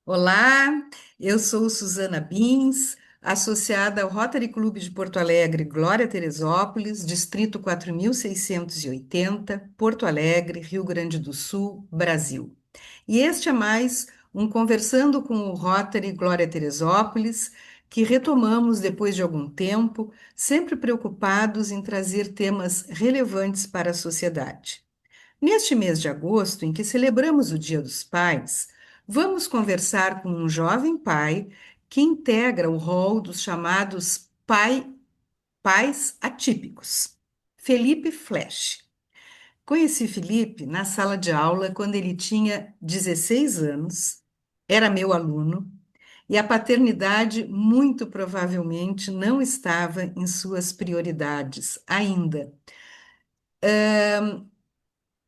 Olá, eu sou Susana Bins, associada ao Rotary Clube de Porto Alegre, Glória Teresópolis, Distrito 4680, Porto Alegre, Rio Grande do Sul, Brasil. E este é mais um Conversando com o Rotary Glória Teresópolis, que retomamos depois de algum tempo, sempre preocupados em trazer temas relevantes para a sociedade. Neste mês de agosto, em que celebramos o Dia dos Pais, vamos conversar com um jovem pai que integra o rol dos chamados pais atípicos, Felipe Flesch. Conheci Felipe na sala de aula quando ele tinha 16 anos, era meu aluno, e a paternidade muito provavelmente não estava em suas prioridades ainda.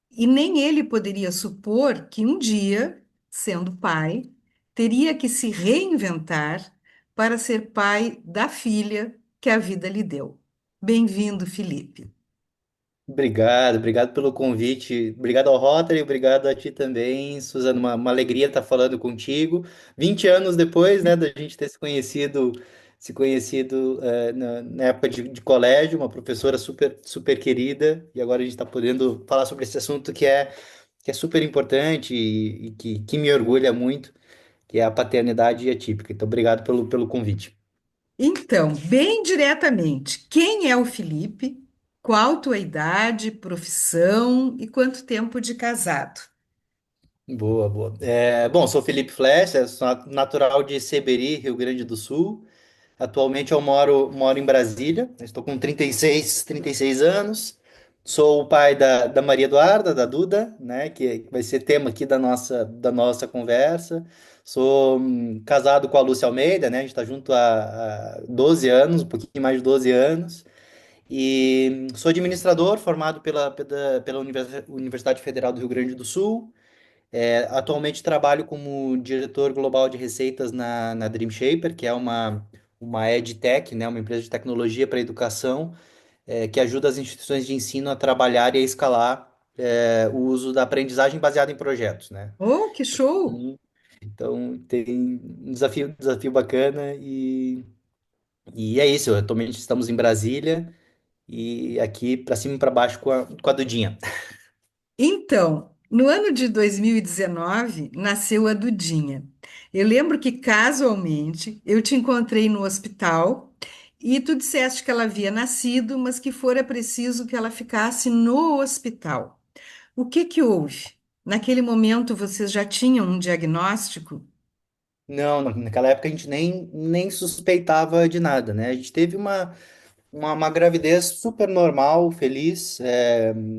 E nem ele poderia supor que um dia, sendo pai, teria que se reinventar para ser pai da filha que a vida lhe deu. Bem-vindo, Felipe. Obrigado pelo convite. Obrigado ao Rotary, obrigado a ti também, Suzana. Uma alegria estar falando contigo. 20 anos depois, né, da gente ter se conhecido na época de colégio, uma professora super querida, e agora a gente está podendo falar sobre esse assunto que é super importante e que me orgulha muito, que é a paternidade atípica. Então, obrigado pelo convite. Então, bem diretamente, quem é o Felipe? Qual tua idade, profissão e quanto tempo de casado? Boa, boa. Bom, sou Felipe Flesch, sou natural de Seberi, Rio Grande do Sul. Atualmente eu moro em Brasília, estou com 36 anos. Sou o pai da Maria Eduarda, da Duda, né, que vai ser tema aqui da nossa conversa. Sou casado com a Lúcia Almeida, né, a gente está junto há 12 anos, um pouquinho mais de 12 anos. E sou administrador formado pela Universidade Federal do Rio Grande do Sul. Atualmente trabalho como diretor global de receitas na Dream Shaper, que é uma EdTech, né, uma empresa de tecnologia para educação, que ajuda as instituições de ensino a trabalhar e a escalar o uso da aprendizagem baseada em projetos, né? Oh, que show! Então tem um desafio bacana e é isso. Atualmente estamos em Brasília e aqui para cima e para baixo com a Dudinha. Então, no ano de 2019, nasceu a Dudinha. Eu lembro que casualmente eu te encontrei no hospital e tu disseste que ela havia nascido, mas que fora preciso que ela ficasse no hospital. O que que houve? Naquele momento vocês já tinham um diagnóstico? Não, naquela época a gente nem suspeitava de nada, né? A gente teve uma gravidez super normal, feliz,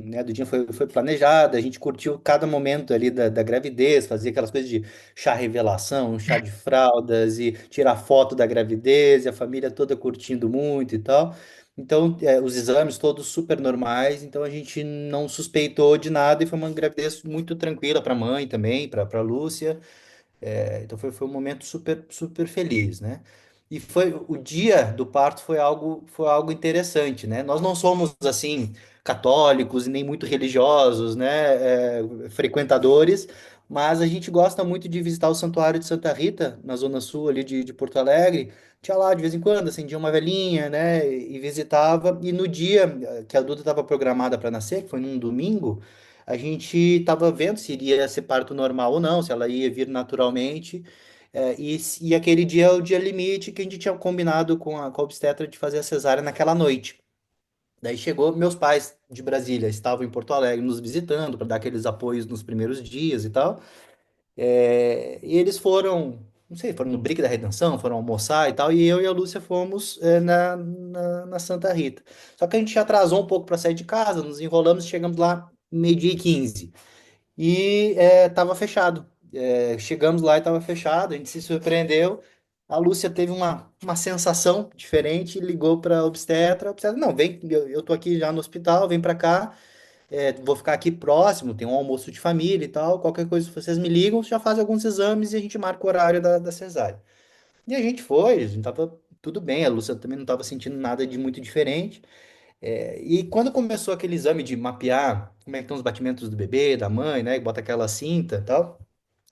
né, a Dudinha foi planejada, a gente curtiu cada momento ali da gravidez, fazia aquelas coisas de chá revelação, chá de fraldas e tirar foto da gravidez, e a família toda curtindo muito e tal. Então, os exames todos super normais, então a gente não suspeitou de nada e foi uma gravidez muito tranquila para a mãe também, para a Lúcia. Então foi um momento super feliz, né? E foi o dia do parto foi algo interessante, né? Nós não somos assim católicos e nem muito religiosos, né? Frequentadores, mas a gente gosta muito de visitar o Santuário de Santa Rita na zona sul ali de Porto Alegre. Tinha lá de vez em quando, acendia uma velhinha, né? E visitava. E no dia que a Duda estava programada para nascer, que foi num domingo, a gente estava vendo se iria ser parto normal ou não, se ela ia vir naturalmente. E aquele dia é o dia limite que a gente tinha combinado com a obstetra de fazer a cesárea naquela noite. Daí chegou, meus pais de Brasília estavam em Porto Alegre nos visitando para dar aqueles apoios nos primeiros dias e tal. E eles foram, não sei, foram no Brick da Redenção, foram almoçar e tal, e eu e a Lúcia fomos na Santa Rita. Só que a gente atrasou um pouco para sair de casa, nos enrolamos e chegamos lá meio-dia e 15. E tava fechado. Chegamos lá e tava fechado, a gente se surpreendeu. A Lúcia teve uma sensação diferente, ligou para a obstetra, não, vem, eu tô aqui já no hospital, vem para cá, vou ficar aqui próximo, tem um almoço de família e tal, qualquer coisa vocês me ligam, já faz alguns exames e a gente marca o horário da cesárea. E a gente foi, a gente tava tudo bem, a Lúcia também não tava sentindo nada de muito diferente. E quando começou aquele exame de mapear como é que estão os batimentos do bebê, da mãe, né? Que bota aquela cinta e tal.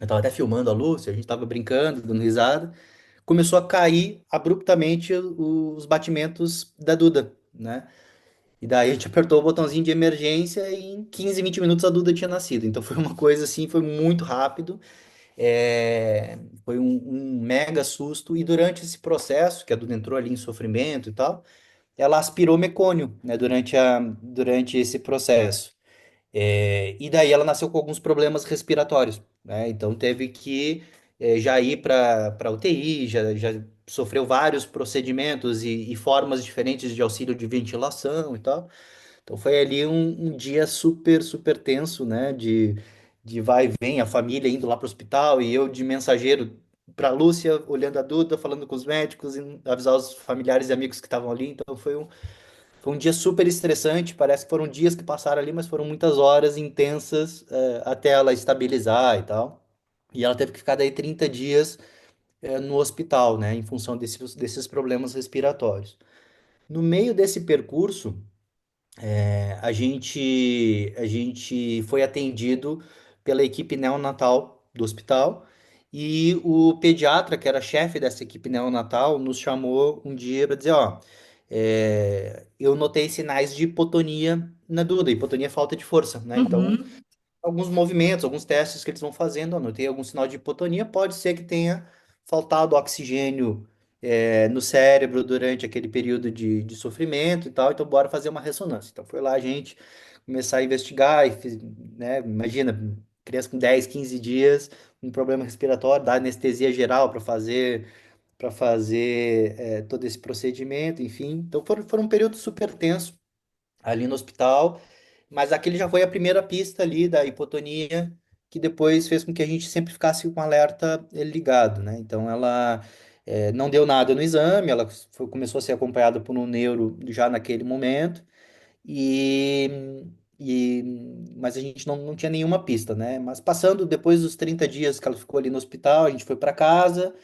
Eu tava até filmando a Lúcia, a gente tava brincando, dando risada. Começou a cair abruptamente os batimentos da Duda, né? E daí a gente apertou o botãozinho de emergência e em 15, 20 minutos a Duda tinha nascido. Então foi uma coisa assim, foi muito rápido. Foi um mega susto. E durante esse processo, que a Duda entrou ali em sofrimento e tal, ela aspirou mecônio, né, durante esse processo. E daí ela nasceu com alguns problemas respiratórios, né? Então teve que já ir para UTI, já sofreu vários procedimentos e formas diferentes de auxílio de ventilação e tal. Então foi ali um dia super, super tenso, né? De vai e vem, a família indo lá para o hospital e eu de mensageiro para Lúcia, olhando a Duda, falando com os médicos, e avisar os familiares e amigos que estavam ali. Então foi um dia super estressante. Parece que foram dias que passaram ali, mas foram muitas horas intensas, até ela estabilizar e tal. E ela teve que ficar daí 30 dias, no hospital, né? Em função desses problemas respiratórios. No meio desse percurso, a gente foi atendido pela equipe neonatal do hospital e o pediatra, que era chefe dessa equipe neonatal, nos chamou um dia para dizer, ó, eu notei sinais de hipotonia na Duda. Hipotonia é falta de força, né? Então, Uhum. alguns movimentos, alguns testes que eles vão fazendo, anotei algum sinal de hipotonia, pode ser que tenha faltado oxigênio no cérebro durante aquele período de sofrimento e tal, então bora fazer uma ressonância. Então foi lá a gente começar a investigar, né, imagina, criança com 10, 15 dias, um problema respiratório, dar anestesia geral para fazer todo esse procedimento, enfim. Então foi um período super tenso ali no hospital, mas aquele já foi a primeira pista ali da hipotonia, que depois fez com que a gente sempre ficasse com o alerta ligado, né? Então ela não deu nada no exame, ela começou a ser acompanhada por um neuro já naquele momento, e, mas a gente não tinha nenhuma pista, né? Mas passando depois dos 30 dias que ela ficou ali no hospital, a gente foi para casa.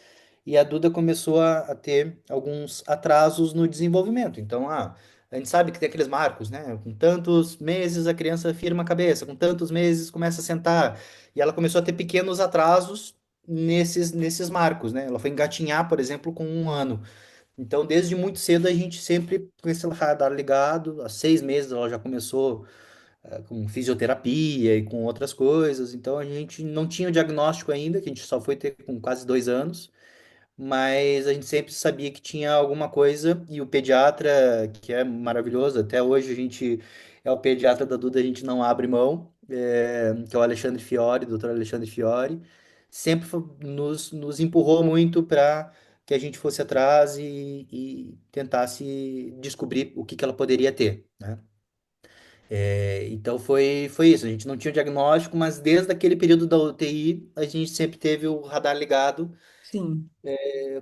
E a Duda começou a ter alguns atrasos no desenvolvimento. Então, a gente sabe que tem aqueles marcos, né? Com tantos meses a criança firma a cabeça, com tantos meses começa a sentar. E ela começou a ter pequenos atrasos nesses marcos, né? Ela foi engatinhar, por exemplo, com 1 ano. Então, desde muito cedo, a gente sempre com esse radar ligado. Há 6 meses ela já começou com fisioterapia e com outras coisas. Então, a gente não tinha o diagnóstico ainda, que a gente só foi ter com quase 2 anos, mas a gente sempre sabia que tinha alguma coisa, e o pediatra, que é maravilhoso, até hoje a gente é o pediatra da Duda, a gente não abre mão, que é o Alexandre Fiore, doutor Alexandre Fiore, sempre nos empurrou muito para que a gente fosse atrás e tentasse descobrir o que que ela poderia ter, né? Então foi isso, a gente não tinha o diagnóstico, mas desde aquele período da UTI, a gente sempre teve o radar ligado, Sim,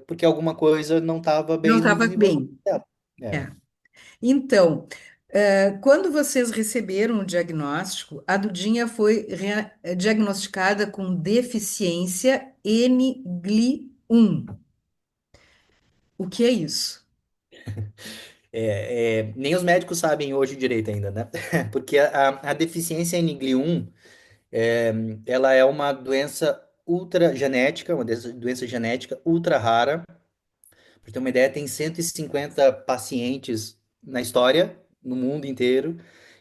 porque alguma coisa não estava não bem no estava desenvolvimento bem. dela. É. É. Então, quando vocês receberam o diagnóstico, a Dudinha foi diagnosticada com deficiência N-GLI1. O que é isso? Nem os médicos sabem hoje direito ainda, né? Porque a deficiência em NGLI1, ela é uma doença ultra genética, uma doença genética ultra rara. Para ter uma ideia, tem 150 pacientes na história, no mundo inteiro.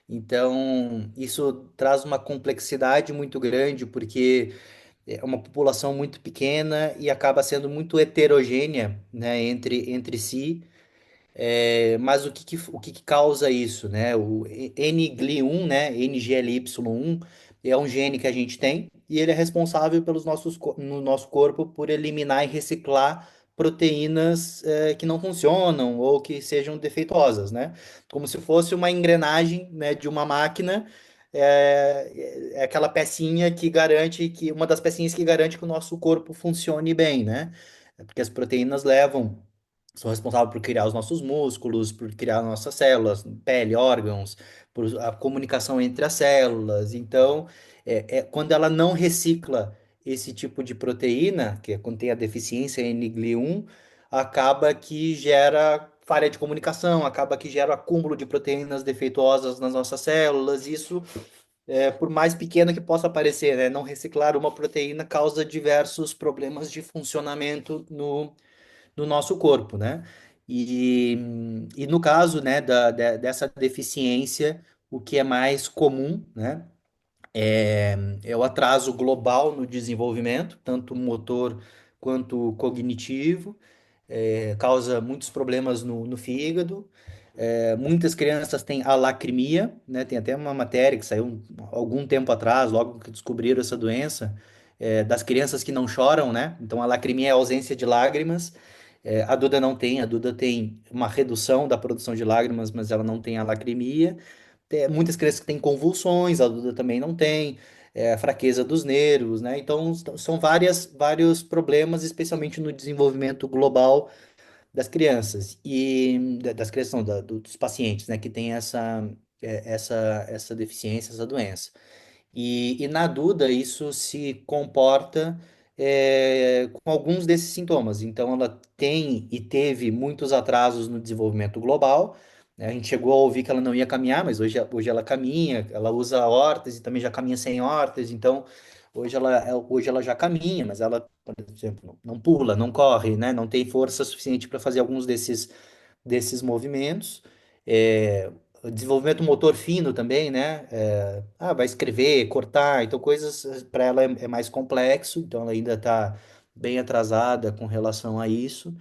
Então, isso traz uma complexidade muito grande, porque é uma população muito pequena e acaba sendo muito heterogênea, né, entre si. Mas o que que causa isso, né? O NGLI1, né? NGLY1 é um gene que a gente tem e ele é responsável no nosso corpo por eliminar e reciclar proteínas que não funcionam ou que sejam defeituosas, né? Como se fosse uma engrenagem, né, de uma máquina. É aquela pecinha que garante que uma das pecinhas que garante que o nosso corpo funcione bem, né? Porque as proteínas são responsáveis por criar os nossos músculos, por criar nossas células, pele, órgãos, por a comunicação entre as células. Então, quando ela não recicla esse tipo de proteína, que é quando tem a deficiência em NGLI1, acaba que gera falha de comunicação, acaba que gera acúmulo de proteínas defeituosas nas nossas células. Isso por mais pequena que possa parecer, né? Não reciclar uma proteína causa diversos problemas de funcionamento no nosso corpo, né? E, e no caso, né, dessa deficiência, o que é mais comum, né, é o atraso global no desenvolvimento, tanto motor quanto cognitivo, causa muitos problemas no fígado. Muitas crianças têm alacrimia, né? Tem até uma matéria que saiu algum tempo atrás, logo que descobriram essa doença, das crianças que não choram, né? Então, a lacrimia é a ausência de lágrimas. A Duda não tem, a Duda tem uma redução da produção de lágrimas, mas ela não tem alacrimia. Tem muitas crianças que têm convulsões, a Duda também não tem, fraqueza dos nervos, né? Então, são vários problemas, especialmente no desenvolvimento global das crianças e das crianças, não, dos pacientes, né, que têm essa deficiência, essa doença. E na Duda, isso se comporta com alguns desses sintomas. Então, ela tem e teve muitos atrasos no desenvolvimento global, né? A gente chegou a ouvir que ela não ia caminhar, mas hoje ela caminha, ela usa órtese e também já caminha sem órtese. Então, hoje ela já caminha, mas ela, por exemplo, não pula, não corre, né? Não tem força suficiente para fazer alguns desses movimentos. O desenvolvimento motor fino também, né? Vai escrever, cortar, então coisas para ela é mais complexo, então ela ainda está bem atrasada com relação a isso.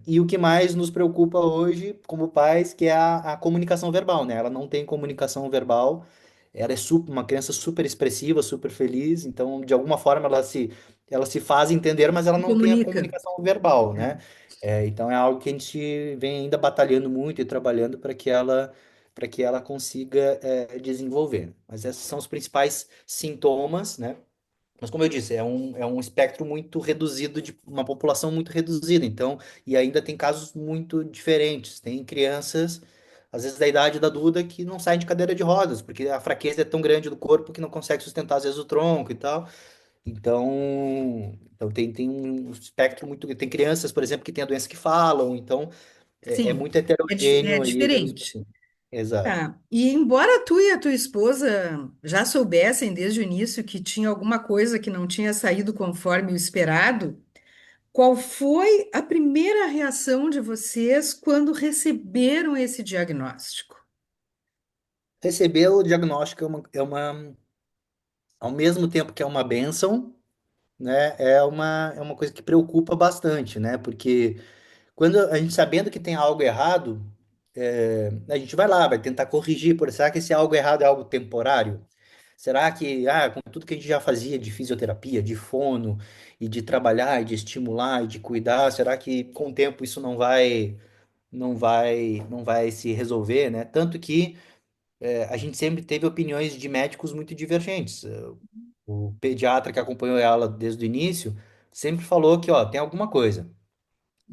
E o que mais nos preocupa hoje, como pais, que é a comunicação verbal, né? Ela não tem comunicação verbal, ela é uma criança super expressiva, super feliz, então de alguma forma ela se faz entender, mas ela Se não tem a comunica. comunicação verbal, É. né? Então é algo que a gente vem ainda batalhando muito e trabalhando para que ela consiga desenvolver. Mas esses são os principais sintomas, né? Mas como eu disse, é um espectro muito reduzido de uma população muito reduzida. Então, e ainda tem casos muito diferentes. Tem crianças, às vezes da idade da Duda, que não saem de cadeira de rodas, porque a fraqueza é tão grande do corpo que não consegue sustentar às vezes o tronco e tal. Então tem um espectro muito. Tem crianças, por exemplo, que têm a doença que falam, então é Sim, muito é heterogêneo aí mesmo, diferente. assim. Exato. Tá. E embora tu e a tua esposa já soubessem desde o início que tinha alguma coisa que não tinha saído conforme o esperado, qual foi a primeira reação de vocês quando receberam esse diagnóstico? Receber o diagnóstico ao mesmo tempo que é uma bênção, né? É uma coisa que preocupa bastante, né? Porque quando a gente sabendo que tem algo errado, a gente vai lá, vai tentar corrigir. Será que esse algo errado é algo temporário? Será que, com tudo que a gente já fazia de fisioterapia, de fono, e de trabalhar, e de estimular, e de cuidar, será que com o tempo isso não vai se resolver, né? Tanto que a gente sempre teve opiniões de médicos muito divergentes. O pediatra que acompanhou ela desde o início sempre falou que, ó, tem alguma coisa.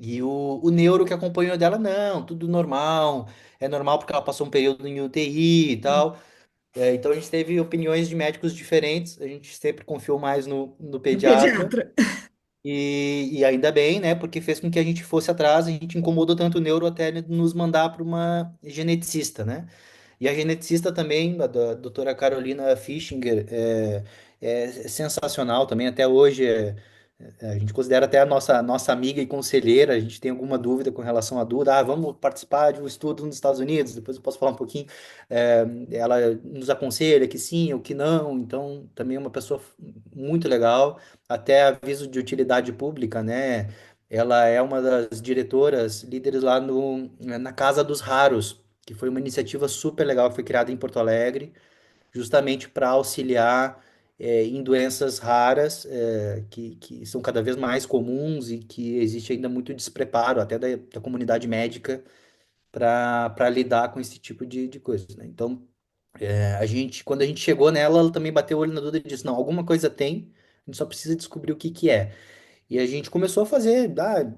E o neuro que acompanhou dela, não, tudo normal, é normal porque ela passou um período em UTI e tal. Então a gente teve opiniões de médicos diferentes, a gente sempre confiou mais no Do pediatra, pediatra. e ainda bem, né, porque fez com que a gente fosse atrás, a gente incomodou tanto o neuro até ele nos mandar para uma geneticista, né? E a geneticista também, a da doutora Carolina Fischinger, é sensacional também, até hoje a gente considera até a nossa amiga e conselheira, a gente tem alguma dúvida com relação à Duda, vamos participar de um estudo nos Estados Unidos, depois eu posso falar um pouquinho, ela nos aconselha que sim ou que não, então também é uma pessoa muito legal, até aviso de utilidade pública, né? Ela é uma das diretoras, líderes lá na Casa dos Raros, que foi uma iniciativa super legal que foi criada em Porto Alegre, justamente para auxiliar em doenças raras que são cada vez mais comuns e que existe ainda muito despreparo até da comunidade médica para lidar com esse tipo de coisas, né? Então, quando a gente chegou nela, ela também bateu o olho na Duda e disse, não, alguma coisa tem, a gente só precisa descobrir o que que é. E a gente começou a fazer,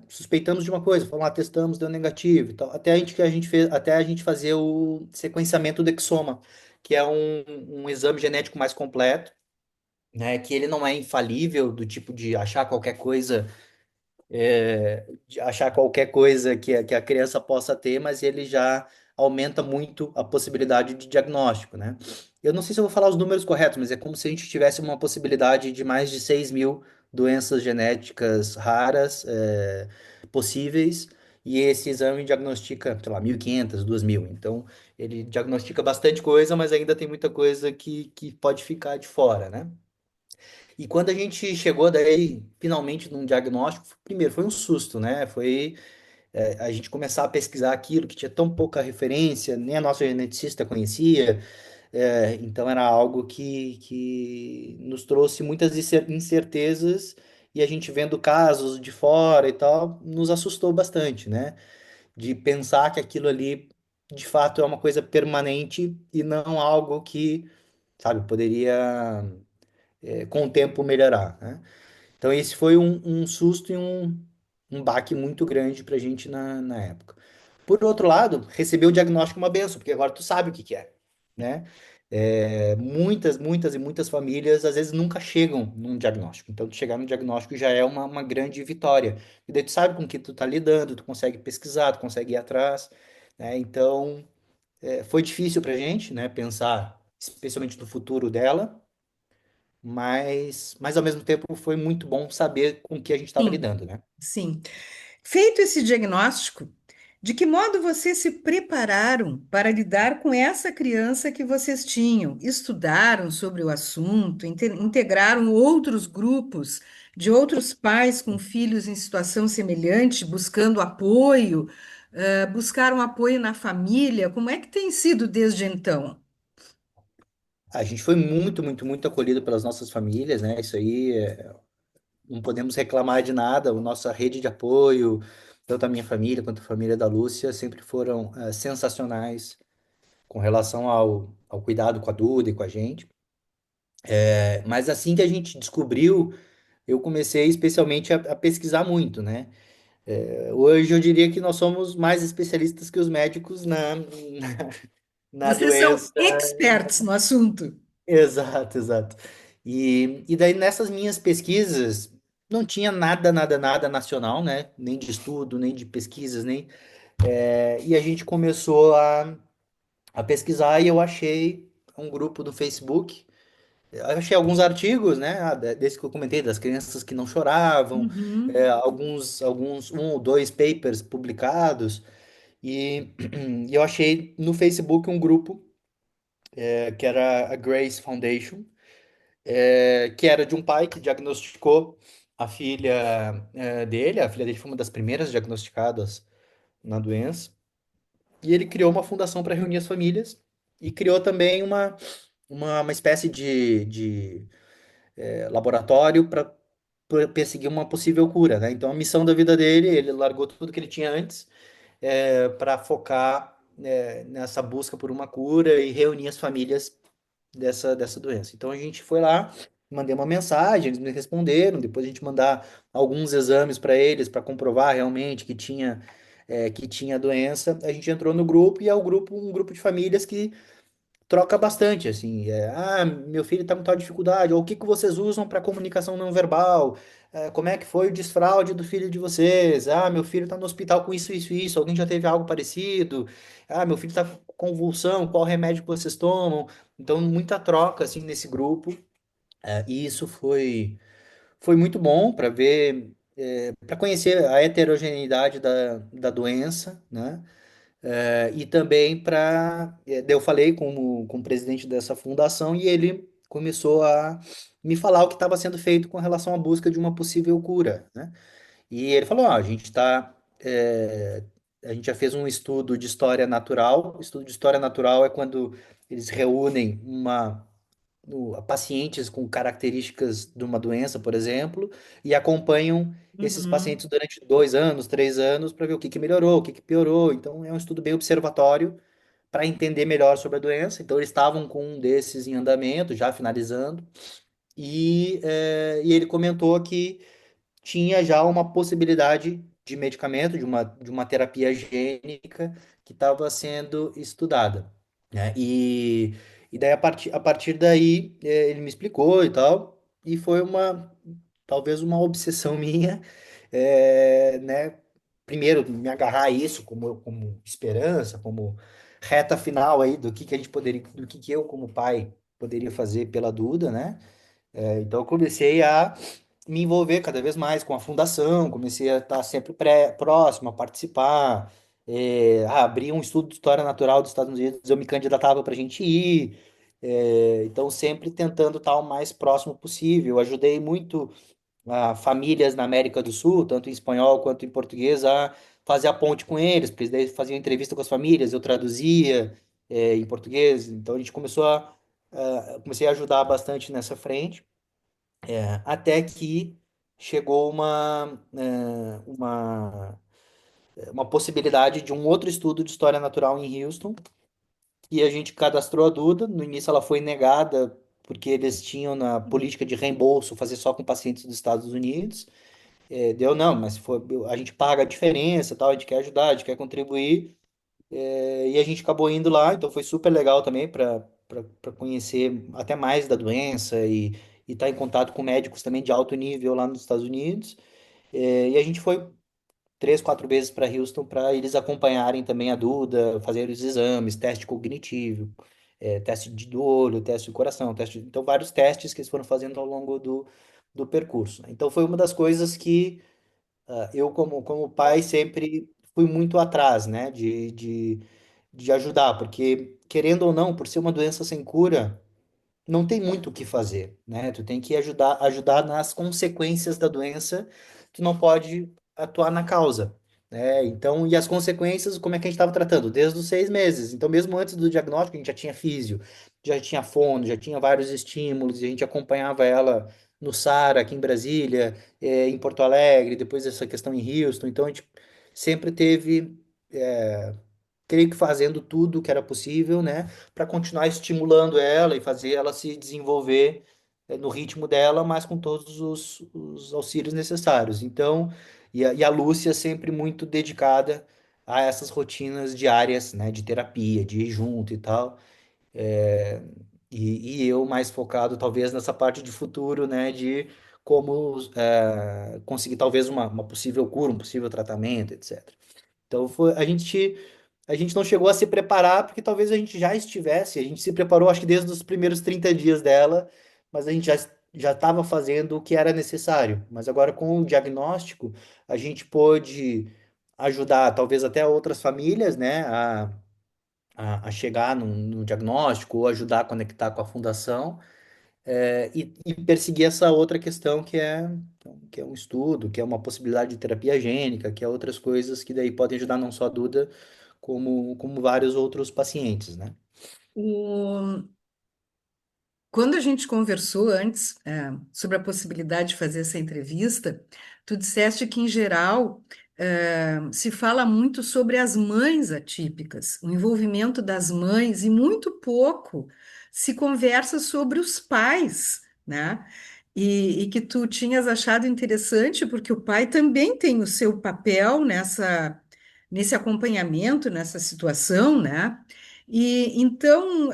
suspeitamos de uma coisa, fomos lá, testamos, deu negativo e tal. Até a gente fez, até a gente fazer o sequenciamento do exoma, que é um exame genético mais completo, né? Que ele não é infalível, do tipo de achar qualquer coisa que a criança possa ter, mas ele já aumenta muito a possibilidade de diagnóstico, né? Eu não sei se eu vou falar os números corretos, mas é como se a gente tivesse uma possibilidade de mais de 6.000 doenças genéticas raras, possíveis, e esse exame diagnostica, sei lá, 1.500, 2.000. Então, ele diagnostica bastante coisa, mas ainda tem muita coisa que pode ficar de fora, né? E quando a gente chegou daí, finalmente, num diagnóstico, primeiro foi um susto, né? Foi a gente começar a pesquisar aquilo que tinha tão pouca referência, nem a nossa geneticista conhecia, então era algo que nos trouxe muitas incertezas e a gente vendo casos de fora e tal, nos assustou bastante, né? De pensar que aquilo ali de fato é uma coisa permanente e não algo que, sabe, poderia com o tempo melhorar, né? Então esse foi um susto e um baque muito grande pra gente na época. Por outro lado, receber o diagnóstico é uma benção, porque agora tu sabe o que que é, né? Muitas e muitas famílias às vezes nunca chegam num diagnóstico. Então, tu chegar no diagnóstico já é uma grande vitória. E daí tu sabe com que tu tá lidando, tu consegue pesquisar, tu consegue ir atrás, né? Então, foi difícil pra gente, né? Pensar especialmente no futuro dela, mas ao mesmo tempo foi muito bom saber com que a gente estava Sim, lidando, né? sim. Feito esse diagnóstico, de que modo vocês se prepararam para lidar com essa criança que vocês tinham? Estudaram sobre o assunto, integraram outros grupos de outros pais com filhos em situação semelhante, buscando apoio, buscaram apoio na família? Como é que tem sido desde então? A gente foi muito acolhido pelas nossas famílias, né? Isso aí, não podemos reclamar de nada. A nossa rede de apoio, tanto a minha família quanto a família da Lúcia, sempre foram, sensacionais com relação ao cuidado com a Duda e com a gente. Mas assim que a gente descobriu, eu comecei especialmente a pesquisar muito, né? Hoje eu diria que nós somos mais especialistas que os médicos na Vocês são doença. experts no assunto. Exato, exato. E daí nessas minhas pesquisas não tinha nada nacional, né? Nem de estudo, nem de pesquisas, nem. E a gente começou a pesquisar e eu achei um grupo do Facebook. Eu achei alguns artigos, né? Desse que eu comentei, das crianças que não choravam, Uhum, um ou dois papers publicados. E, e eu achei no Facebook um grupo que era a Grace Foundation, que era de um pai que diagnosticou a filha dele. A filha dele foi uma das primeiras diagnosticadas na doença. E ele criou uma fundação para reunir as famílias e criou também uma espécie de laboratório para perseguir uma possível cura, né? Então, a missão da vida dele, ele largou tudo que ele tinha antes para focar nessa busca por uma cura e reunir as famílias dessa doença. Então a gente foi lá, mandei uma mensagem, eles me responderam, depois a gente mandar alguns exames para eles para comprovar realmente que tinha doença. A gente entrou no grupo e é um grupo de famílias que troca bastante, assim, meu filho está com tal dificuldade, ou o que que vocês usam para comunicação não verbal? Como é que foi o desfraude do filho de vocês? Meu filho está no hospital com isso, alguém já teve algo parecido? Meu filho está com convulsão, qual remédio que vocês tomam? Então, muita troca, assim, nesse grupo, e isso foi muito bom para ver, para conhecer a heterogeneidade da doença, né? E também daí eu falei com o presidente dessa fundação e ele começou a me falar o que estava sendo feito com relação à busca de uma possível cura, né? E ele falou: a gente já fez um estudo de história natural. O estudo de história natural é quando eles reúnem pacientes com características de uma doença, por exemplo, e acompanham esses uhum. pacientes durante 2 anos, 3 anos, para ver o que que melhorou, o que que piorou. Então, é um estudo bem observatório para entender melhor sobre a doença. Então, eles estavam com um desses em andamento, já finalizando, e ele comentou que tinha já uma possibilidade de medicamento, de uma terapia gênica que estava sendo estudada, né? E daí, a partir daí, ele me explicou e tal, e foi talvez uma obsessão minha, né? Primeiro, me agarrar a isso como esperança, como reta final aí do que a gente poderia, do que eu como pai poderia fazer pela Duda, né? Então eu comecei a me envolver cada vez mais com a fundação, comecei a estar sempre próximo, a participar, abri um estudo de história natural dos Estados Unidos, eu me candidatava para a gente ir, então sempre tentando estar o mais próximo possível. Eu ajudei muito famílias na América do Sul, tanto em espanhol quanto em português, a fazer a ponte com eles, porque eles daí faziam entrevista com as famílias, eu traduzia, em português, então a gente comecei a ajudar bastante nessa frente. Até que chegou uma possibilidade de um outro estudo de história natural em Houston, e a gente cadastrou a Duda. No início ela foi negada, porque eles tinham na política de reembolso fazer só com pacientes dos Estados Unidos. Deu não, mas a gente paga a diferença, tal, a gente quer ajudar, a gente quer contribuir. E a gente acabou indo lá, então foi super legal também para conhecer até mais da doença e estar em contato com médicos também de alto nível lá nos Estados Unidos. E a gente foi 3, 4 vezes para Houston para eles acompanharem também a Duda, fazer os exames, teste cognitivo, teste do olho, teste do coração, então vários testes que eles foram fazendo ao longo do percurso. Então foi uma das coisas que eu, como pai, sempre fui muito atrás, né, de ajudar, porque, querendo ou não, por ser uma doença sem cura, não tem muito o que fazer, né? Tu tem que ajudar nas consequências da doença, tu não pode atuar na causa, né? Então, e as consequências, como é que a gente estava tratando? Desde os 6 meses. Então, mesmo antes do diagnóstico, a gente já tinha físio, já tinha fono, já tinha vários estímulos, e a gente acompanhava ela no SARA, aqui em Brasília, em Porto Alegre, depois essa questão em Houston. Então, a gente sempre teve creio que fazendo tudo que era possível, né, para continuar estimulando ela e fazer ela se desenvolver no ritmo dela, mas com todos os auxílios necessários. Então, e a Lúcia sempre muito dedicada a essas rotinas diárias, né, de terapia, de ir junto e tal. É, e eu mais focado, talvez, nessa parte de futuro, né, de como conseguir talvez uma possível cura, um possível tratamento, etc. Então a gente não chegou a se preparar porque talvez a gente já estivesse, a gente se preparou acho que desde os primeiros 30 dias dela, mas a gente já estava fazendo o que era necessário. Mas agora com o diagnóstico, a gente pôde ajudar talvez até outras famílias, né, a chegar no diagnóstico ou ajudar a conectar com a fundação, e perseguir essa outra questão que é um estudo, que é uma possibilidade de terapia gênica, que é outras coisas que daí podem ajudar não só a Duda, como vários outros pacientes, né? O- Quando a gente conversou antes, sobre a possibilidade de fazer essa entrevista, tu disseste que, em geral, se fala muito sobre as mães atípicas, o envolvimento das mães, e muito pouco se conversa sobre os pais, né? E que tu tinhas achado interessante, porque o pai também tem o seu papel nesse acompanhamento, nessa situação, né? E então.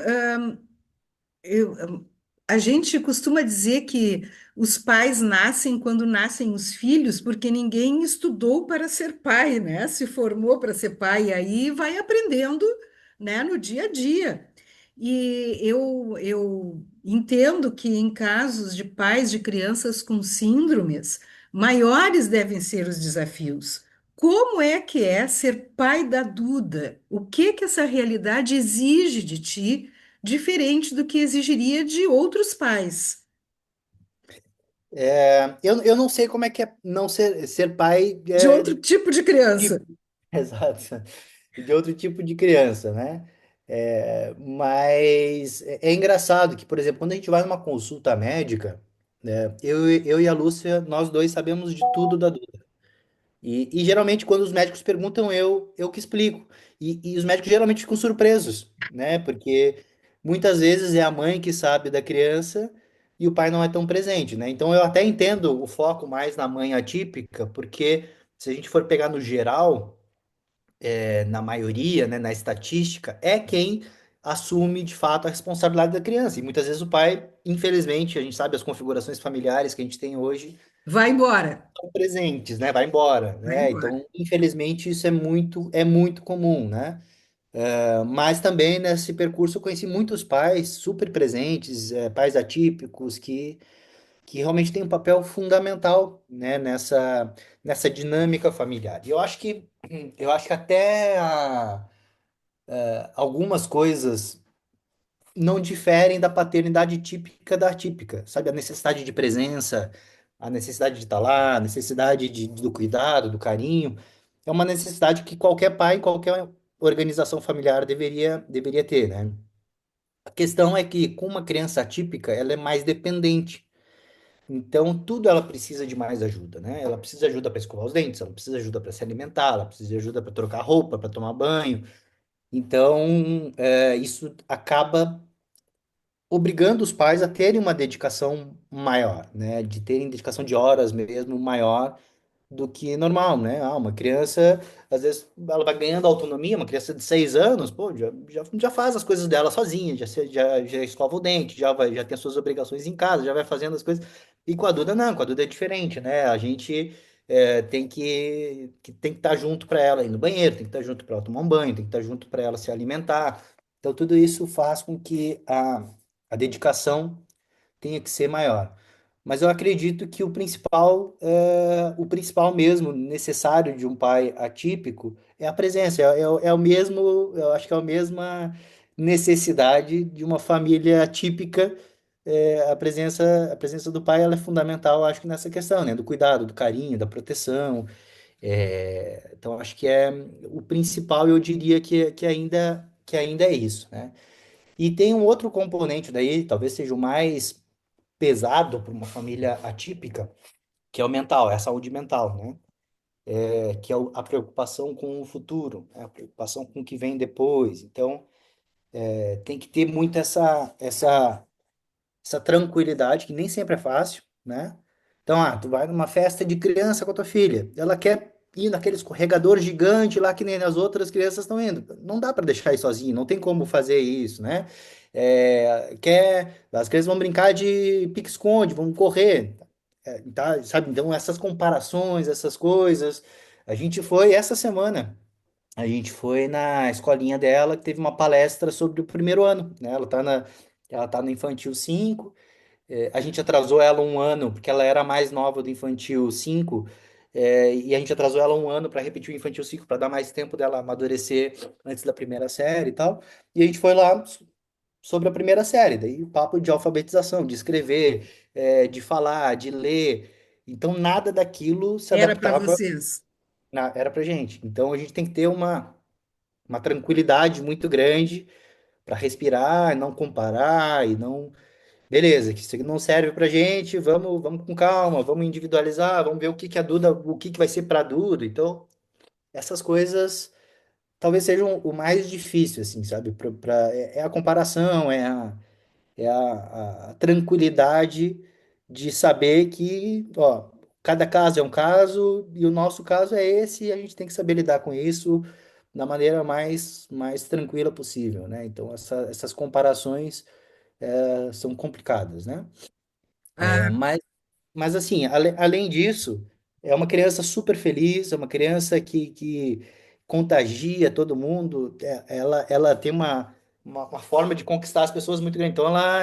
A gente costuma dizer que os pais nascem quando nascem os filhos, porque ninguém estudou para ser pai, né? Se formou para ser pai, e aí vai aprendendo, né, no dia a dia. E eu entendo que em casos de pais de crianças com síndromes, maiores devem ser os desafios. Como é ser pai da Duda? O que essa realidade exige de ti? Diferente do que exigiria de outros pais, Eu não sei como é que é não ser pai de outro tipo de criança. tipo, exato, de outro tipo de criança, né? Mas é engraçado que, por exemplo, quando a gente vai numa consulta médica, né, eu e a Lúcia, nós dois sabemos de tudo da Duda. E geralmente, quando os médicos perguntam, eu que explico. E os médicos geralmente ficam surpresos, né? Porque muitas vezes é a mãe que sabe da criança e o pai não é tão presente, né? Então eu até entendo o foco mais na mãe atípica, porque se a gente for pegar no geral, na maioria, né, na estatística, é quem assume de fato a responsabilidade da criança. E muitas vezes o pai, infelizmente, a gente sabe as configurações familiares que a gente tem hoje Vai embora, estão presentes, né? Vai embora, vai né? embora. Então, infelizmente, isso é muito comum, né? Mas também nesse percurso eu conheci muitos pais super presentes, pais atípicos, que realmente têm um papel fundamental, né, nessa dinâmica familiar. E eu acho que até algumas coisas não diferem da paternidade típica da atípica, sabe? A necessidade de presença, a necessidade de estar lá, a necessidade do cuidado, do carinho, é uma necessidade que qualquer pai, qualquer organização familiar deveria ter, né? A questão é que com uma criança atípica, ela é mais dependente. Então, tudo ela precisa de mais ajuda, né? Ela precisa de ajuda para escovar os dentes, ela precisa de ajuda para se alimentar, ela precisa de ajuda para trocar roupa, para tomar banho. Então, isso acaba obrigando os pais a terem uma dedicação maior, né? De terem dedicação de horas mesmo maior do que normal, né? Uma criança, às vezes, ela vai ganhando autonomia, uma criança de 6 anos, pô, já faz as coisas dela sozinha, já escova o dente, já tem as suas obrigações em casa, já vai fazendo as coisas. E com a Duda, não, com a Duda é diferente, né? A gente tem que estar junto para ela ir no banheiro, tem que estar junto para ela tomar um banho, tem que estar junto para ela se alimentar. Então, tudo isso faz com que a dedicação tenha que ser maior. Mas eu acredito que o principal mesmo necessário de um pai atípico é a presença, é o mesmo, eu acho que é a mesma necessidade de uma família atípica. A presença do pai ela é fundamental, eu acho que nessa questão, né? Do cuidado, do carinho, da proteção. Então, acho que é o principal, eu diria que ainda é isso, né? E tem um outro componente daí, talvez seja o mais pesado para uma família atípica, que é o mental, é a saúde mental, né? Que é a preocupação com o futuro, né? A preocupação com o que vem depois. Então, tem que ter muito essa tranquilidade, que nem sempre é fácil, né? Então, tu vai numa festa de criança com a tua filha, ela quer ir naquele escorregador gigante lá que nem as outras crianças estão indo. Não dá para deixar ir sozinho, não tem como fazer isso, né? As crianças vão brincar de pique-esconde, vão correr, tá? Sabe? Então, essas comparações, essas coisas. A gente foi na escolinha dela, que teve uma palestra sobre o primeiro ano, né? Ela tá no Infantil 5. A gente atrasou ela um ano, porque ela era a mais nova do Infantil 5, e a gente atrasou ela um ano para repetir o Infantil 5 para dar mais tempo dela amadurecer antes da primeira série e tal. E a gente foi lá sobre a primeira série, daí o papo de alfabetização, de escrever, de falar, de ler. Então, nada daquilo se Era para adaptava, vocês. era pra gente. Então, a gente tem que ter uma tranquilidade muito grande para respirar, não comparar e não. Beleza, que isso aqui não serve pra gente, vamos com calma, vamos individualizar, vamos ver o que vai ser pra Duda. Então, essas coisas talvez sejam o mais difícil, assim, sabe? É a comparação, é a tranquilidade de saber que, ó, cada caso é um caso e o nosso caso é esse e a gente tem que saber lidar com isso da maneira mais tranquila possível, né? Então, essas comparações são complicadas, né? Ah, Mas assim, além disso, é uma criança super feliz, é uma criança que contagia todo mundo, ela tem uma forma de conquistar as pessoas muito grande. Então, ela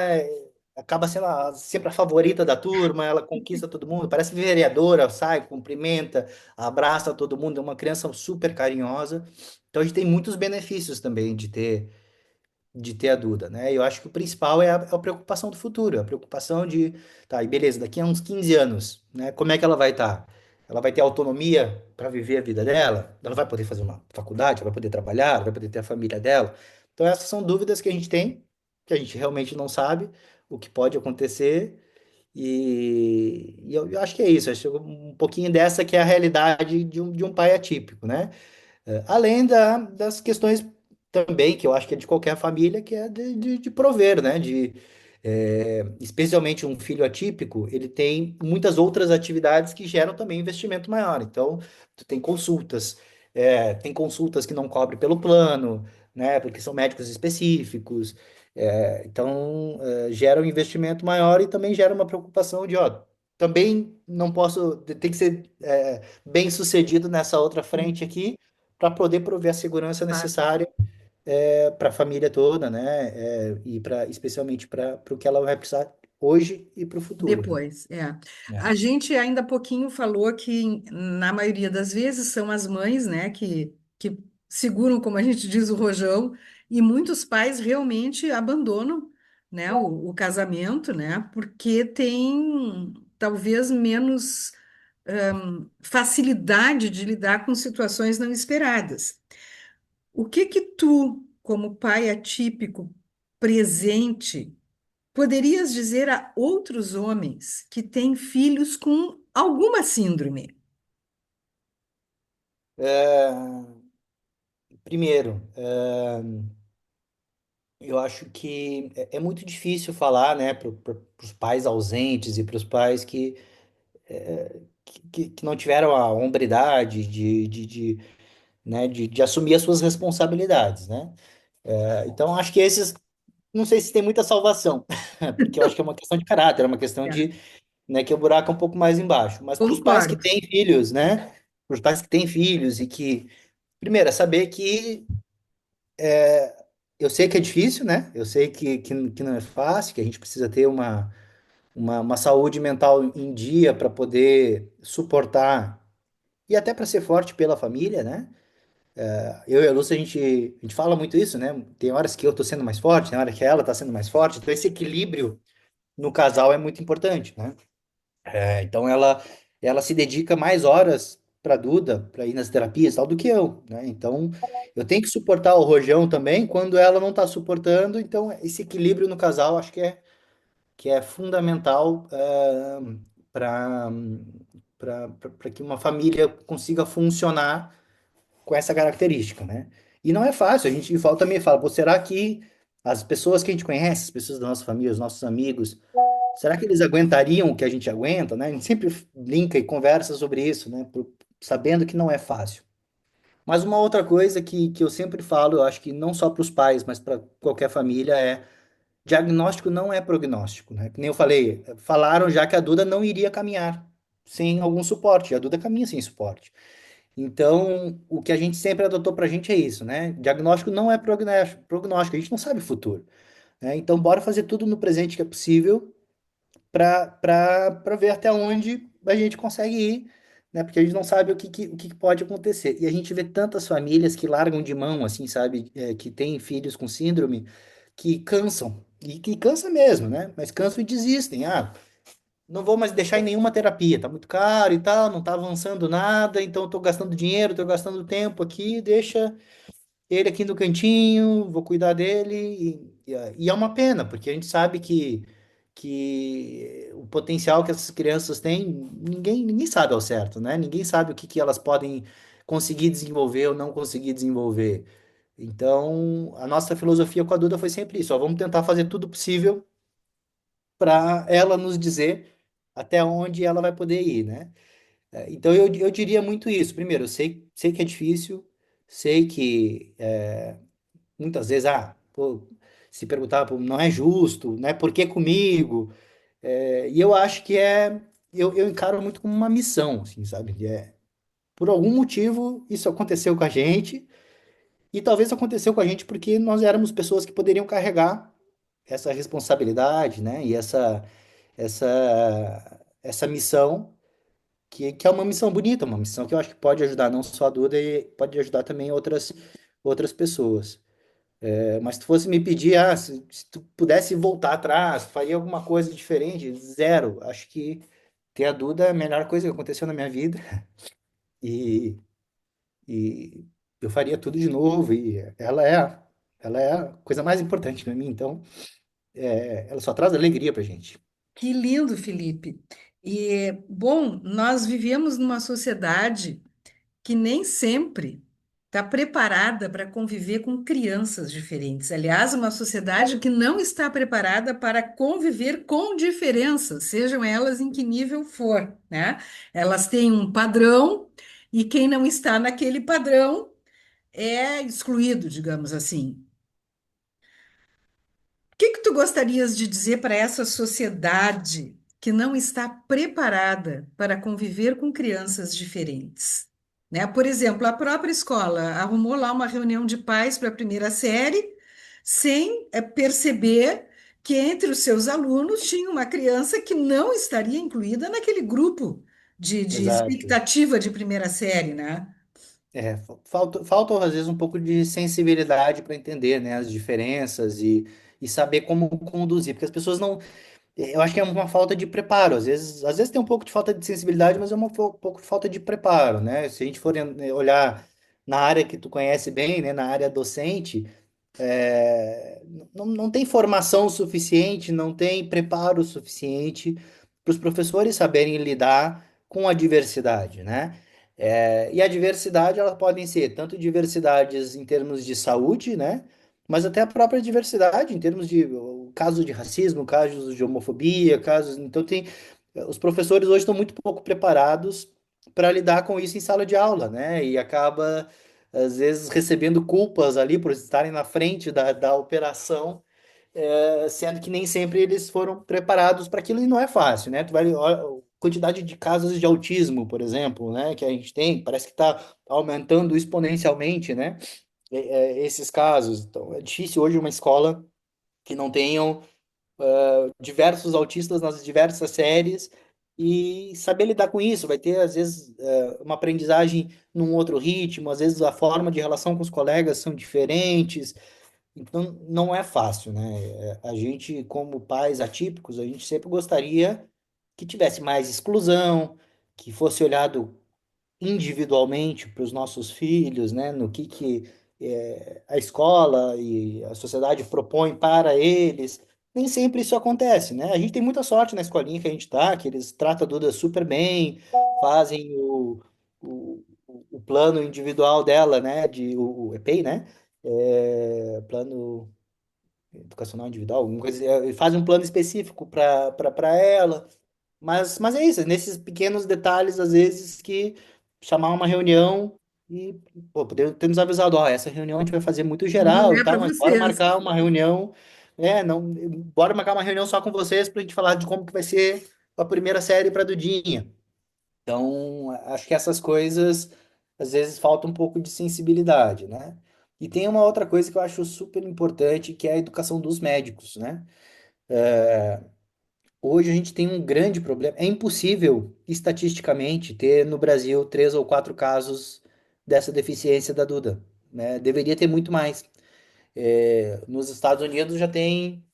acaba sendo sempre a favorita da turma, ela conquista todo mundo, parece vereadora, sai, cumprimenta, abraça todo mundo, é uma criança super carinhosa. Então, a gente tem muitos benefícios também de ter a Duda, né? Eu acho que o principal é a preocupação do futuro, a preocupação de, tá, e beleza, daqui a uns 15 anos, né? Como é que ela vai estar? Ela vai ter autonomia para viver a vida dela? Ela vai poder fazer uma faculdade? Ela vai poder trabalhar? Ela vai poder ter a família dela? Então, essas são dúvidas que a gente tem, que a gente realmente não sabe o que pode acontecer. E eu acho que é isso, acho que um pouquinho dessa que é a realidade de um pai atípico, né? Além das questões também, que eu acho que é de qualquer família, que é de prover, né? Especialmente um filho atípico, ele tem muitas outras atividades que geram também investimento maior. Então, tu tem consultas que não cobre pelo plano, né? Porque são médicos específicos. Então, gera um investimento maior e também gera uma preocupação de, ó, também não posso, tem que ser bem sucedido nessa outra frente aqui para poder prover a segurança claro. necessária para a família toda, né? E para especialmente para o que ela vai precisar hoje e para o futuro, né? Depois, é. É. A gente ainda há pouquinho falou que, na maioria das vezes, são as mães, né, que seguram, como a gente diz, o rojão, e muitos pais realmente abandonam, né, o casamento, né, porque tem talvez menos facilidade de lidar com situações não esperadas. O que que tu, como pai atípico, presente, poderias dizer a outros homens que têm filhos com alguma síndrome? É, primeiro, eu acho que é muito difícil falar, né, para os pais ausentes e para os pais que não tiveram a hombridade né, de assumir as suas responsabilidades, né? Então, acho que esses, não sei se tem muita salvação, porque eu acho que é uma questão de caráter, é uma questão É, de, né, que o buraco é um pouco mais embaixo. Mas para os pais que concordo. têm filhos, né, para os pais que têm filhos e que, primeiro, é saber que eu sei que é difícil, né? Eu sei que não é fácil, que a gente precisa ter uma saúde mental em dia para poder suportar e até para ser forte pela família, né? Eu e a Lúcia, a gente fala muito isso, né? Tem horas que eu tô sendo mais forte, tem hora que ela tá sendo mais forte. Então, esse equilíbrio no casal é muito importante, né? Então, ela se dedica mais horas para Duda, para ir nas terapias, e tal, do que eu, né? Então, eu tenho que suportar o rojão também quando ela não tá suportando. Então, esse equilíbrio no casal, acho que é fundamental para para que uma família consiga funcionar com essa característica, né? E não é fácil, a gente volta também fala, pô, será que as pessoas que a gente conhece, as pessoas da nossa família, os nossos amigos, será que eles aguentariam o que a gente aguenta, né? A gente sempre brinca e conversa sobre isso, né? Sabendo que não é fácil. Mas uma outra coisa que eu sempre falo, eu acho que não só para os pais, mas para qualquer família, é diagnóstico não é prognóstico, né? Que nem eu falei, falaram já que a Duda não iria caminhar sem algum suporte, e a Duda caminha sem suporte. Então, o que a gente sempre adotou para a gente é isso, né? Diagnóstico não é prognóstico, a gente não sabe o futuro, né? Então, bora fazer tudo no presente que é possível para ver até onde a gente consegue ir, né? Porque a gente não sabe o que pode acontecer. E a gente vê tantas famílias que largam de mão, assim, sabe? Que têm filhos com síndrome, que cansam, e que cansa mesmo, né? Mas cansam e desistem. Ah, não vou mais deixar em nenhuma terapia, tá muito caro e tal, não tá avançando nada, então eu tô gastando dinheiro, tô gastando tempo aqui, deixa ele aqui no cantinho, vou cuidar dele, e é uma pena, porque a gente sabe que o potencial que essas crianças têm, ninguém sabe ao certo, né? Ninguém sabe o que elas podem conseguir desenvolver ou não conseguir desenvolver. Então, a nossa filosofia com a Duda foi sempre isso, ó, vamos tentar fazer tudo possível para ela nos dizer até onde ela vai poder ir, né? Então eu diria muito isso. Primeiro, eu sei que é difícil, sei que muitas vezes, pô, se perguntar, pô, não é justo, né? Por que comigo? E eu acho que eu encaro muito como uma missão, assim, sabe? Por algum motivo isso aconteceu com a gente, e talvez aconteceu com a gente porque nós éramos pessoas que poderiam carregar essa responsabilidade, né? E essa missão que é uma missão bonita, uma missão que eu acho que pode ajudar não só a Duda, e pode ajudar também outras pessoas. Mas se tu fosse me pedir, se tu pudesse voltar atrás, faria alguma coisa diferente? Zero. Acho que ter a Duda é a melhor coisa que aconteceu na minha vida e, e eu faria tudo de novo e ela é a coisa mais importante para mim, então ela só traz alegria pra gente. Que lindo, Felipe. E, bom, nós vivemos numa sociedade que nem sempre está preparada para conviver com crianças diferentes. Aliás, uma sociedade que não está preparada para conviver com diferenças, sejam elas em que nível for, né? Elas têm um padrão e quem não está naquele padrão é excluído, digamos assim. O que que tu gostarias de dizer para essa sociedade que não está preparada para conviver com crianças diferentes? né? Por exemplo, a própria escola arrumou lá uma reunião de pais para a primeira série, sem perceber que entre os seus alunos tinha uma criança que não estaria incluída naquele grupo de Exato. expectativa de primeira série, né? Falta às vezes um pouco de sensibilidade para entender, né, as diferenças e saber como conduzir, porque as pessoas não, eu acho que é uma falta de preparo, às vezes tem um pouco de falta de sensibilidade, mas é pouco de falta de preparo, né? Se a gente for olhar na área que tu conhece bem, né, na área docente, não tem formação suficiente, não tem preparo suficiente para os professores saberem lidar com a diversidade, né? E a diversidade, elas podem ser tanto diversidades em termos de saúde, né? Mas até a própria diversidade em termos de casos de racismo, casos de homofobia, casos. Então tem. Os professores hoje estão muito pouco preparados para lidar com isso em sala de aula, né? E acaba às vezes recebendo culpas ali por estarem na frente da operação, sendo que nem sempre eles foram preparados para aquilo e não é fácil, né? Tu vai, olha, a quantidade de casos de autismo, por exemplo, né, que a gente tem, parece que está aumentando exponencialmente, né? Esses casos. Então, é difícil hoje uma escola que não tenham diversos autistas nas diversas séries e saber lidar com isso. Vai ter, às vezes, uma aprendizagem num outro ritmo, às vezes a forma de relação com os colegas são diferentes, então não é fácil, né? A gente, como pais atípicos, a gente sempre gostaria que tivesse mais exclusão, que fosse olhado individualmente para os nossos filhos, né? No que a escola e a sociedade propõem para eles. Nem sempre isso acontece, né? A gente tem muita sorte na escolinha que a gente tá, que eles tratam a Duda super bem, fazem o plano individual dela, né? O EPI, né? Plano educacional individual, alguma coisa, fazem um plano específico para ela. Mas é isso, nesses pequenos detalhes, às vezes, que chamar uma reunião e, pô, poder ter nos avisado, ó, essa reunião a gente vai fazer muito Não geral e é para tal, mas bora vocês. marcar uma reunião, não, bora marcar uma reunião só com vocês pra gente falar de como que vai ser a primeira série para Dudinha. Então, acho que essas coisas, às vezes, falta um pouco de sensibilidade, né? E tem uma outra coisa que eu acho super importante, que é a educação dos médicos, né? Hoje a gente tem um grande problema. É impossível, estatisticamente, ter no Brasil 3 ou 4 casos dessa deficiência da Duda, né? Deveria ter muito mais. Nos Estados Unidos já tem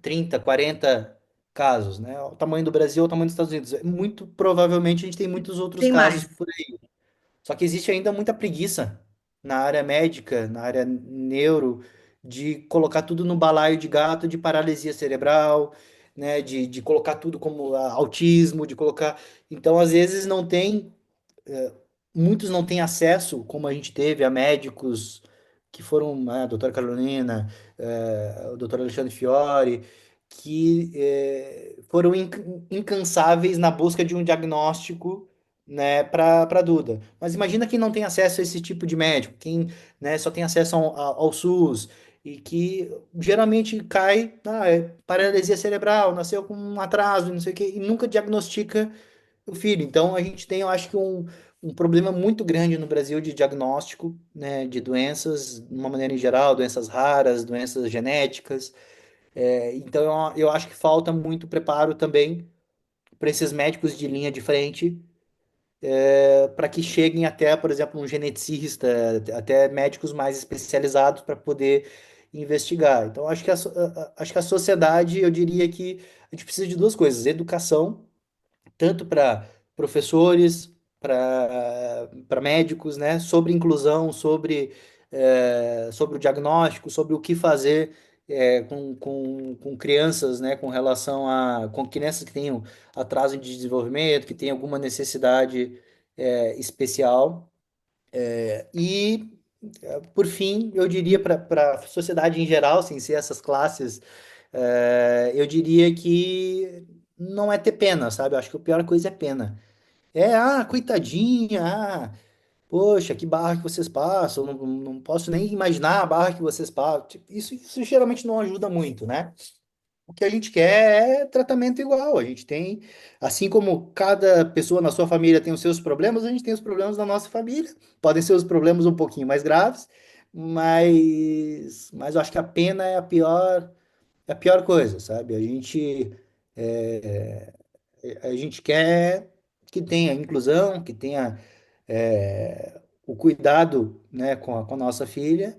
30, 40 casos, né? O tamanho do Brasil é o tamanho dos Estados Unidos. Muito provavelmente a gente tem muitos outros Tem casos mais. por aí. Só que existe ainda muita preguiça na área médica, na área neuro, de colocar tudo no balaio de gato de paralisia cerebral, né? De colocar tudo como autismo, de colocar. Então, às vezes, não tem. Muitos não têm acesso, como a gente teve, a médicos que foram, né, a doutora Carolina, o doutor Alexandre Fiore, que foram incansáveis na busca de um diagnóstico, né, para Duda. Mas imagina quem não tem acesso a esse tipo de médico, quem, né, só tem acesso ao SUS e que geralmente cai, paralisia cerebral, nasceu com um atraso, não sei o quê, e nunca diagnostica o filho. Então, a gente tem, eu acho que um problema muito grande no Brasil de diagnóstico, né, de doenças, de uma maneira em geral, doenças raras, doenças genéticas. Então, eu acho que falta muito preparo também para esses médicos de linha de frente, para que cheguem até, por exemplo, um geneticista, até médicos mais especializados para poder investigar. Então, acho que acho que a sociedade, eu diria que a gente precisa de duas coisas: educação tanto para professores, para médicos, né, sobre inclusão, sobre o diagnóstico, sobre o que fazer com crianças, né, com relação a com crianças que tenham atraso de desenvolvimento, que tenham alguma necessidade especial. E, por fim, eu diria para a sociedade em geral, sem ser essas classes, eu diria que não é ter pena, sabe? Eu acho que a pior coisa é pena. Coitadinha, poxa, que barra que vocês passam, não posso nem imaginar a barra que vocês passam. Tipo, isso geralmente não ajuda muito, né? o que a gente quer é tratamento igual. A gente tem, assim como cada pessoa na sua família tem os seus problemas, a gente tem os problemas da nossa família. Podem ser os problemas um pouquinho mais graves, mas eu acho que a pena é a pior coisa, sabe? A gente quer que tenha inclusão, que tenha o cuidado, né, com a nossa filha,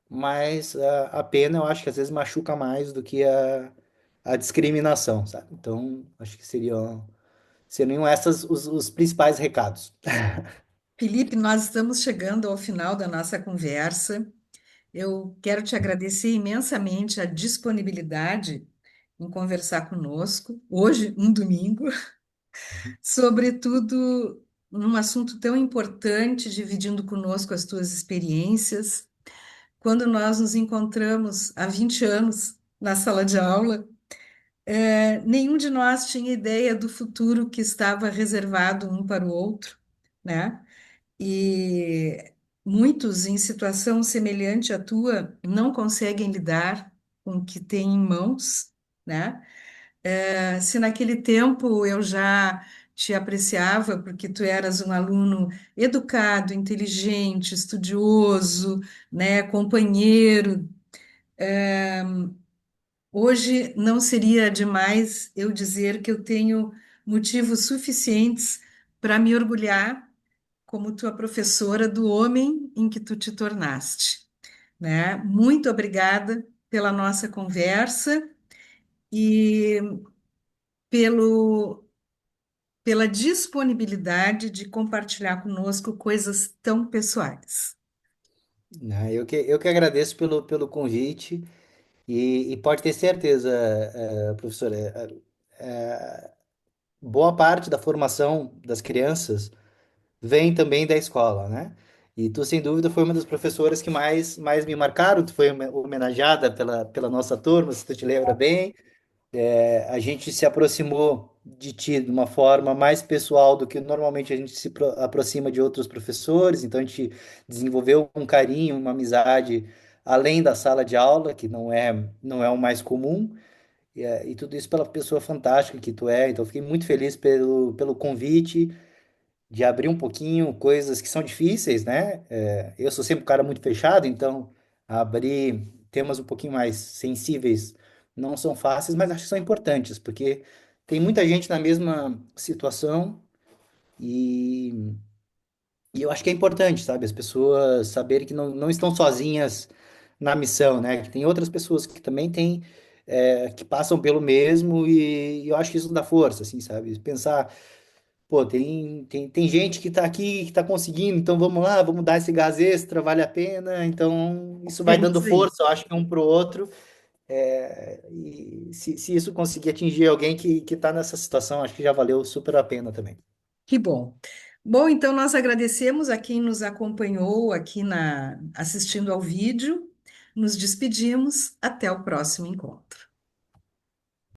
mas a pena eu acho que às vezes machuca mais do que a discriminação, sabe? Então, acho que seriam esses os principais recados. Felipe, nós estamos chegando ao final da nossa conversa. Eu quero te agradecer imensamente a disponibilidade em conversar conosco, hoje, um domingo, sobretudo num assunto tão importante, dividindo conosco as tuas experiências. Quando nós nos encontramos há 20 anos na sala de aula, nenhum de nós tinha ideia do futuro que estava reservado um para o outro, né? E muitos em situação semelhante à tua não conseguem lidar com o que têm em mãos, né? Se naquele tempo eu já te apreciava porque tu eras um aluno educado, inteligente, estudioso, né, companheiro, hoje não seria demais eu dizer que eu tenho motivos suficientes para me orgulhar como tua professora do homem em que tu te tornaste, né? Muito obrigada pela nossa conversa e pelo, pela disponibilidade de compartilhar conosco coisas tão pessoais. Né? Eu que agradeço pelo convite e pode ter certeza, professora, boa parte da formação das crianças vem também da escola, né? E tu, sem dúvida, foi uma das professoras que mais me marcaram. Tu foi homenageada pela nossa turma, se tu te lembra bem. A gente se aproximou de ti de uma forma mais pessoal do que normalmente a gente aproxima de outros professores. Então, a gente desenvolveu um carinho, uma amizade além da sala de aula, que não é o mais comum. E tudo isso pela pessoa fantástica que tu é. Então, fiquei muito feliz pelo convite de abrir um pouquinho coisas que são difíceis, né? Eu sou sempre um cara muito fechado, então abrir temas um pouquinho mais sensíveis não são fáceis, mas acho que são importantes, porque tem muita gente na mesma situação e, e eu acho que é importante, sabe? As pessoas saberem que não estão sozinhas na missão, né? Que tem outras pessoas que também têm, que passam pelo mesmo e eu acho que isso dá força, assim, sabe? Pensar. Pô, tem gente que tá aqui, que tá conseguindo, então vamos lá, vamos dar esse gás extra, vale a pena. Então, isso É vai dando isso aí. força, eu acho que um pro outro. E se isso conseguir atingir alguém que tá nessa situação, acho que já valeu super a pena também. Que bom. Bom, então nós agradecemos a quem nos acompanhou aqui assistindo ao vídeo. Nos despedimos. Até o próximo encontro.